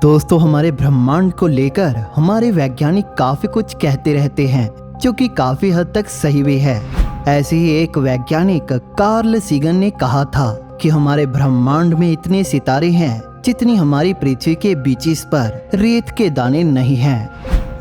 दोस्तों, हमारे ब्रह्मांड को लेकर हमारे वैज्ञानिक काफी कुछ कहते रहते हैं, जो कि काफी हद तक सही भी है। ऐसे ही एक वैज्ञानिक कार्ल सीगन ने कहा था कि हमारे ब्रह्मांड में इतने सितारे हैं जितनी हमारी पृथ्वी के बीचीस पर रेत के दाने नहीं हैं।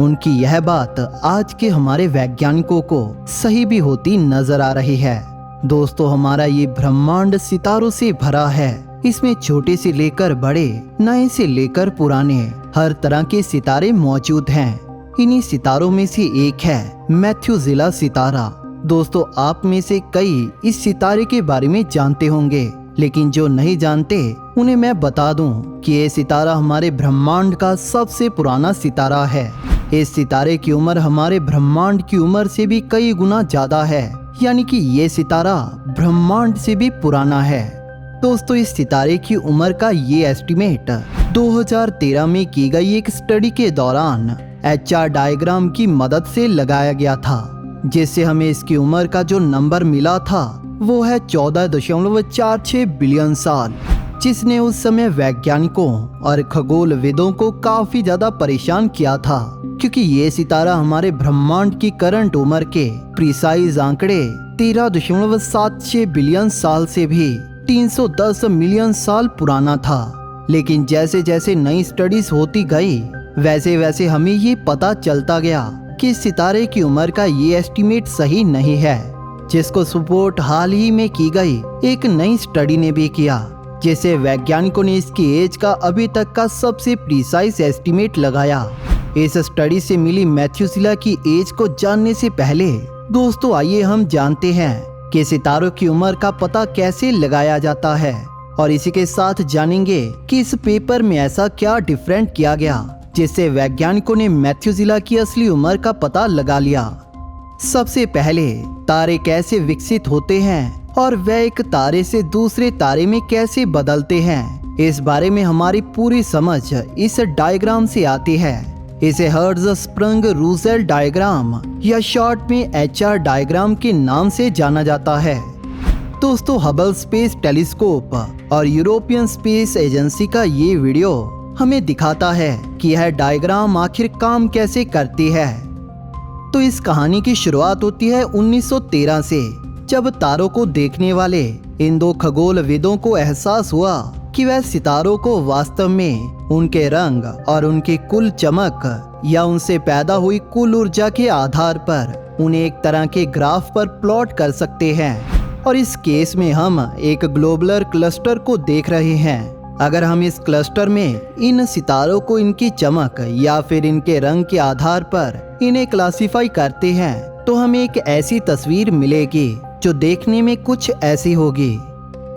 उनकी यह बात आज के हमारे वैज्ञानिकों को सही भी होती नजर आ रही है। दोस्तों, हमारा ये ब्रह्मांड सितारों से भरा है। इसमें छोटे से लेकर बड़े, नए से लेकर पुराने, हर तरह के सितारे मौजूद हैं। इन्हीं सितारों में से एक है मैथ्यूसेला सितारा। दोस्तों, आप में से कई इस सितारे के बारे में जानते होंगे, लेकिन जो नहीं जानते उन्हें मैं बता दूं कि ये सितारा हमारे ब्रह्मांड का सबसे पुराना सितारा है। इस सितारे की उम्र हमारे ब्रह्मांड की उम्र से भी कई गुना ज्यादा है, यानी कि ये सितारा ब्रह्मांड से भी पुराना है। दोस्तों, इस सितारे की उम्र का ये एस्टीमेट 2013 में की गई एक स्टडी के दौरान HR डायग्राम की मदद से लगाया गया था, जिससे हमें इसकी उम्र का जो नंबर मिला था वो है 14.46 बिलियन साल, जिसने उस समय वैज्ञानिकों और खगोलविदों को काफी ज्यादा परेशान किया था, क्योंकि ये सितारा हमारे ब्रह्मांड की करंट उम्र के प्रिसाइज आंकड़े 13.76 बिलियन साल से भी 310 मिलियन साल पुराना था। लेकिन जैसे जैसे नई स्टडीज होती गई, वैसे वैसे हमें ये पता चलता गया कि इस सितारे की उम्र का ये एस्टीमेट सही नहीं है, जिसको सपोर्ट हाल ही में की गई एक नई स्टडी ने भी किया, जिससे वैज्ञानिकों ने इसकी एज का अभी तक का सबसे प्रिसाइज एस्टीमेट लगाया। इस स्टडी से मिली मैथ्यूसेला की एज को जानने से पहले दोस्तों, आइए हम जानते हैं कि सितारों की उम्र का पता कैसे लगाया जाता है, और इसी के साथ जानेंगे कि इस पेपर में ऐसा क्या डिफरेंट किया गया जिससे वैज्ञानिकों ने मैथ्यूसेला की असली उम्र का पता लगा लिया। सबसे पहले, तारे कैसे विकसित होते हैं और वह एक तारे से दूसरे तारे में कैसे बदलते हैं, इस बारे में हमारी पूरी समझ इस डायग्राम से आती है। इसे हर्ट्ज़-स्प्रंग-रुसेल डायग्राम या शॉर्ट में HR डायग्राम के नाम से जाना जाता है। दोस्तों, हबल स्पेस टेलीस्कोप और यूरोपियन स्पेस एजेंसी का ये वीडियो हमें दिखाता है कि यह डायग्राम आखिर काम कैसे करती है। तो इस कहानी की शुरुआत होती है 1913 से, जब तारों को देखने वाले इन दो खगोलविदों को एहसास हुआ कि वह सितारों को वास्तव में उनके रंग और उनकी कुल चमक या उनसे पैदा हुई कुल ऊर्जा के आधार पर उन्हें एक तरह के ग्राफ पर प्लॉट कर सकते हैं। और इस केस में हम एक ग्लोबुलर क्लस्टर को देख रहे हैं। अगर हम इस क्लस्टर में इन सितारों को इनकी चमक या फिर इनके रंग के आधार पर इन्हें क्लासिफाई करते हैं, तो हमें एक ऐसी तस्वीर मिलेगी जो देखने में कुछ ऐसी होगी।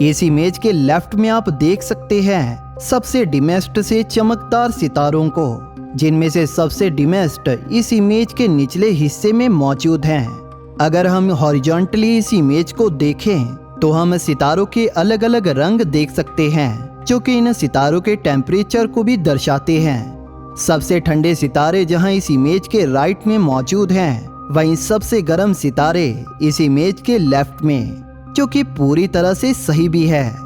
इस इमेज के लेफ्ट में आप देख सकते हैं सबसे डिमेस्ट से चमकदार सितारों को, जिनमें से सबसे डिमेस्ट इस इमेज के निचले हिस्से में मौजूद हैं। अगर हम हॉरिजॉन्टली इस इमेज को देखें तो हम सितारों के अलग अलग रंग देख सकते हैं, जो कि इन सितारों के टेम्परेचर को भी दर्शाते हैं। सबसे ठंडे सितारे जहां इस इमेज के राइट में मौजूद हैं, वहीं सबसे गर्म सितारे इस इमेज के लेफ्ट में, जो कि पूरी तरह से सही भी है।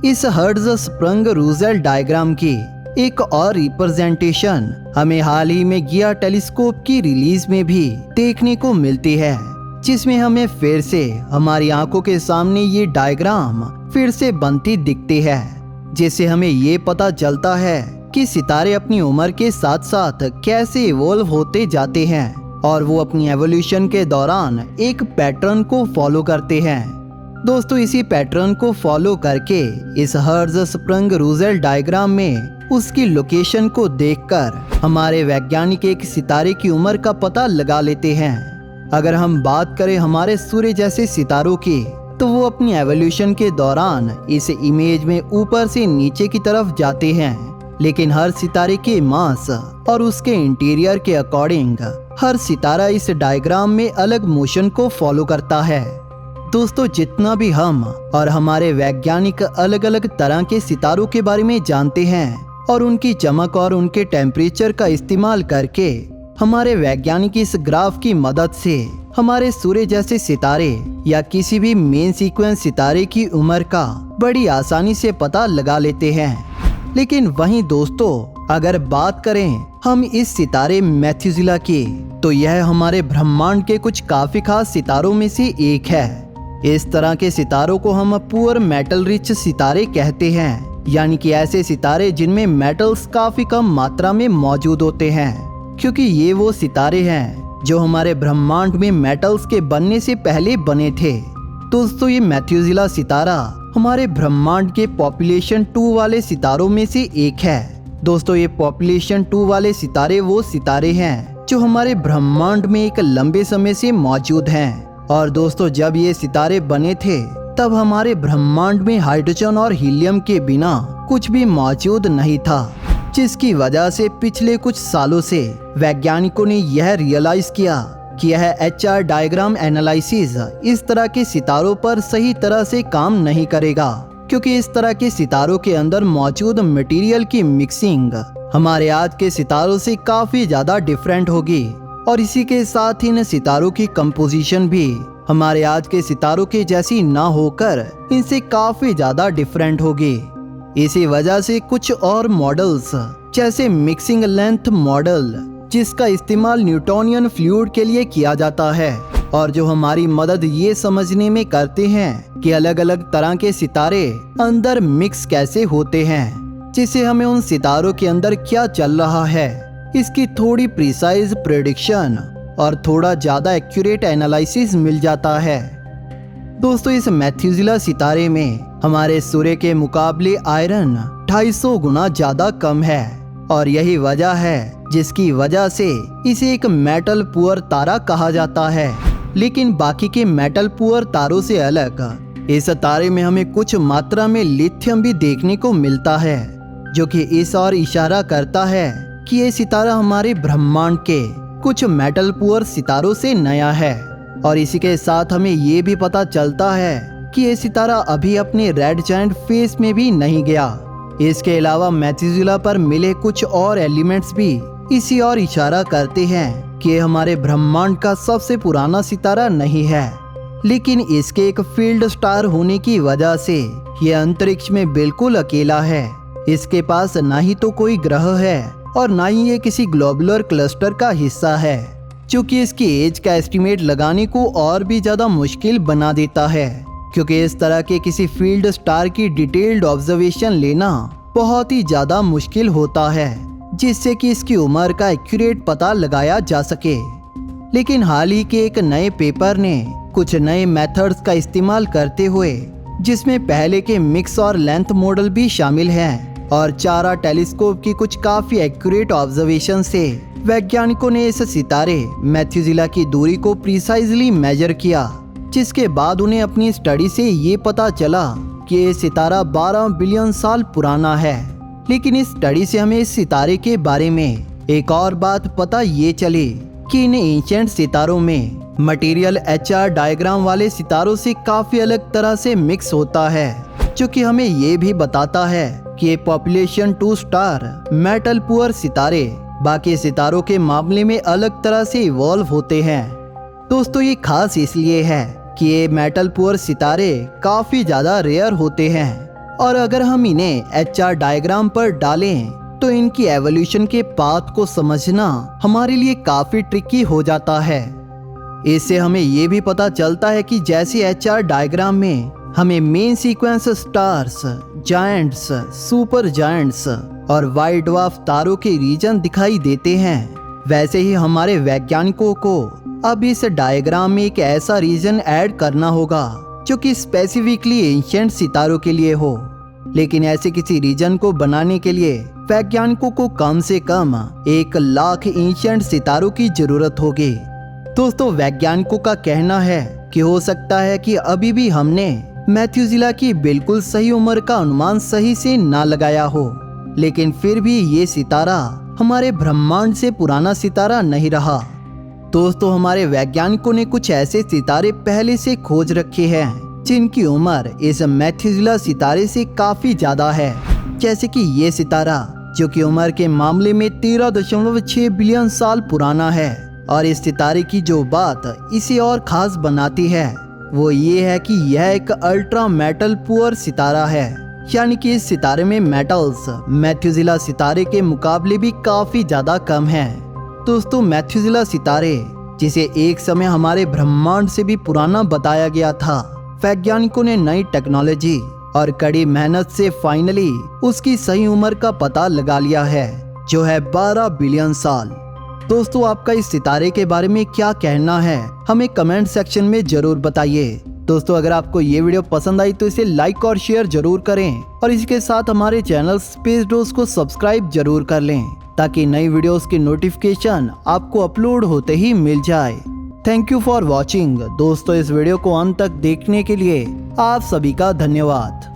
इस हर्ट्ज़-स्प्रंग-रुसेल डायग्राम की एक और रिप्रेजेंटेशन हमें हाल ही में गिया टेलीस्कोप की रिलीज में भी देखने को मिलती है, जिसमें हमें फिर से हमारी आंखों के सामने ये डायग्राम फिर से बनती दिखती है, जिससे हमें ये पता चलता है कि सितारे अपनी उम्र के साथ साथ कैसे इवॉल्व होते जाते हैं, और वो अपनी एवोल्यूशन के दौरान एक पैटर्न को फॉलो करते हैं। दोस्तों, इसी पैटर्न को फॉलो करके इस हर्ट्ज़-स्प्रंग-रुसेल डायग्राम में उसकी लोकेशन को देखकर हमारे वैज्ञानिक एक सितारे की उम्र का पता लगा लेते हैं। अगर हम बात करें हमारे सूर्य जैसे सितारों की, तो वो अपनी एवोल्यूशन के दौरान इस इमेज में ऊपर से नीचे की तरफ जाते हैं, लेकिन हर सितारे के मास और उसके इंटीरियर के अकॉर्डिंग हर सितारा इस डायग्राम में अलग मोशन को फॉलो करता है। दोस्तों, जितना भी हम और हमारे वैज्ञानिक अलग अलग तरह के सितारों के बारे में जानते हैं, और उनकी चमक और उनके टेम्परेचर का इस्तेमाल करके हमारे वैज्ञानिक इस ग्राफ की मदद से हमारे सूर्य जैसे सितारे या किसी भी मेन सीक्वेंस सितारे की उम्र का बड़ी आसानी से पता लगा लेते हैं। लेकिन वहीं दोस्तों, अगर बात करें हम इस सितारे मेथुसेला की, तो यह हमारे ब्रह्मांड के कुछ काफी खास सितारों में से एक है। इस तरह के सितारों को हम पुअर मेटल रिच सितारे कहते हैं, यानी कि ऐसे सितारे जिनमें मेटल्स काफी कम मात्रा में मौजूद होते हैं, क्योंकि ये वो सितारे हैं जो हमारे ब्रह्मांड में मेटल्स के बनने से पहले बने थे। दोस्तों, ये मेथुसेला सितारा हमारे ब्रह्मांड के पॉपुलेशन 2 वाले सितारों में से एक है। दोस्तों, ये पॉपुलेशन 2 वाले सितारे वो सितारे हैं जो हमारे ब्रह्मांड में एक लंबे समय से मौजूद हैं। और दोस्तों, जब ये सितारे बने थे तब हमारे ब्रह्मांड में हाइड्रोजन और हीलियम के बिना कुछ भी मौजूद नहीं था, जिसकी वजह से पिछले कुछ सालों से वैज्ञानिकों ने यह रियलाइज किया कि यह HR डायग्राम एनालिसिस इस तरह के सितारों पर सही तरह से काम नहीं करेगा, क्योंकि इस तरह के सितारों के अंदर मौजूद मटेरियल की मिक्सिंग हमारे आज के सितारों से काफी ज्यादा डिफरेंट होगी, और इसी के साथ इन सितारों की कंपोजिशन भी हमारे आज के सितारों के जैसी ना होकर इनसे काफी ज्यादा डिफरेंट होगी। इसी वजह से कुछ और मॉडल्स जैसे मिक्सिंग लेंथ मॉडल, जिसका इस्तेमाल न्यूटोनियन फ्लूइड के लिए किया जाता है और जो हमारी मदद ये समझने में करते हैं कि अलग अलग तरह के सितारे अंदर मिक्स कैसे होते हैं, जिससे हमें उन सितारों के अंदर क्या चल रहा है इसकी थोड़ी प्रिसाइज प्रेडिक्शन और थोड़ा ज्यादा एक्यूरेट एनालिसिस मिल जाता है। दोस्तों, इस मेथुसेला सितारे में हमारे सूर्य के मुकाबले आयरन 250 गुना ज्यादा कम है, और यही वजह है जिसकी वजह से इसे एक मेटल पुअर तारा कहा जाता है। लेकिन बाकी के मेटल पुअर तारों से अलग इस तारे में हमें कुछ मात्रा में लिथियम भी देखने को मिलता है, जो कि इस और इशारा करता है कि ये सितारा हमारे ब्रह्मांड के कुछ मेटल पुअर सितारों से नया है। और इसी के साथ हमें ये भी पता चलता है कि ये सितारा अभी अपने रेड जायंट फेज में भी नहीं गया। इसके अलावा मेथुसेला पर मिले कुछ और एलिमेंट्स भी इसी और इशारा करते हैं कि ये हमारे ब्रह्मांड का सबसे पुराना सितारा नहीं है, लेकिन इसके एक फील्ड स्टार होने की वजह से ये अंतरिक्ष में बिल्कुल अकेला है। इसके पास ना ही तो कोई ग्रह है और ना ही ये किसी ग्लोबुलर क्लस्टर का हिस्सा है, जो कि इसकी एज का एस्टिमेट लगाने को और भी ज्यादा मुश्किल बना देता है, क्योंकि इस तरह के किसी फील्ड स्टार की डिटेल्ड ऑब्जर्वेशन लेना बहुत ही ज्यादा मुश्किल होता है, जिससे कि इसकी उम्र का एक्यूरेट पता लगाया जा सके। लेकिन हाल ही के एक नए पेपर ने कुछ नए मेथड्स का इस्तेमाल करते हुए, जिसमें पहले के मिक्स और लेंथ मॉडल भी शामिल हैं, और चारा टेलीस्कोप की कुछ काफी एक्यूरेट ऑब्जर्वेशन से वैज्ञानिकों ने इस सितारे मेथुसेला की दूरी को प्रिसाइजली मेजर किया, जिसके बाद उन्हें अपनी स्टडी से ये पता चला कि ये सितारा 12 बिलियन साल पुराना है। लेकिन इस स्टडी से हमें इस सितारे के बारे में एक और बात पता ये चली कि इन एंशिएंट सितारों में मटेरियल HR डायग्राम वाले सितारों से काफी अलग तरह से मिक्स होता है, जो कि हमें ये भी बताता है कि ये पॉपुलेशन 2 स्टार मेटल पुअर सितारे बाकी सितारों के मामले में अलग तरह से इवॉल्व होते हैं। दोस्तों, ये खास इसलिए है कि ये मेटल पुअर सितारे काफी ज्यादा रेयर होते हैं, और अगर हम इन्हें HR डायग्राम पर डालें तो इनकी एवोल्यूशन के पाथ को समझना हमारे लिए काफी ट्रिकी हो जाता है। इससे हमें ये भी पता चलता है कि जैसे HR डायग्राम में हमें main sequence stars, giants, super giants और वाइट ड्वार्फ तारों के रीजन दिखाई देते हैं, वैसे ही हमारे वैज्ञानिकों को अब इस डायग्राम में एक ऐसा रीजन ऐड करना होगा जो कि स्पेसिफिकली एंशिएंट सितारों के लिए हो। लेकिन ऐसे किसी रीजन को बनाने के लिए वैज्ञानिकों को कम से कम 1 लाख एंशिएंट सितारों की जरूरत होगी। दोस्तों, वैज्ञानिकों का कहना है कि हो सकता है कि अभी भी हमने मेथुसेला की बिल्कुल सही उम्र का अनुमान सही से ना लगाया हो, लेकिन फिर भी ये सितारा हमारे ब्रह्मांड से पुराना सितारा नहीं रहा। दोस्तों, हमारे वैज्ञानिकों ने कुछ ऐसे सितारे पहले से खोज रखे हैं जिनकी उम्र इस मेथुसेला सितारे से काफी ज्यादा है, जैसे कि ये सितारा जो कि उम्र के मामले में 13.6 बिलियन साल पुराना है। और इस सितारे की जो बात इसे और खास बनाती है वो ये है कि यह एक अल्ट्रा मेटल पुअर सितारा है, यानी कि इस सितारे में मेटल्स मैथ्यूसिला सितारे के मुकाबले भी काफी ज्यादा कम है। दोस्तों, मैथ्यूसिला सितारे, जिसे एक समय हमारे ब्रह्मांड से भी पुराना बताया गया था, वैज्ञानिकों ने नई टेक्नोलॉजी और कड़ी मेहनत से फाइनली उसकी सही उम्र का पता लगा लिया है, जो है 12 बिलियन साल। दोस्तों, आपका इस सितारे के बारे में क्या कहना है, हमें कमेंट सेक्शन में जरूर बताइए। दोस्तों, अगर आपको ये वीडियो पसंद आई तो इसे लाइक और शेयर जरूर करें और इसके साथ हमारे चैनल स्पेस डोज को सब्सक्राइब जरूर कर लें, ताकि नई वीडियोस की नोटिफिकेशन आपको अपलोड होते ही मिल जाए। Thank you for watching. दोस्तों, इस वीडियो को अंत तक देखने के लिए आप सभी का धन्यवाद।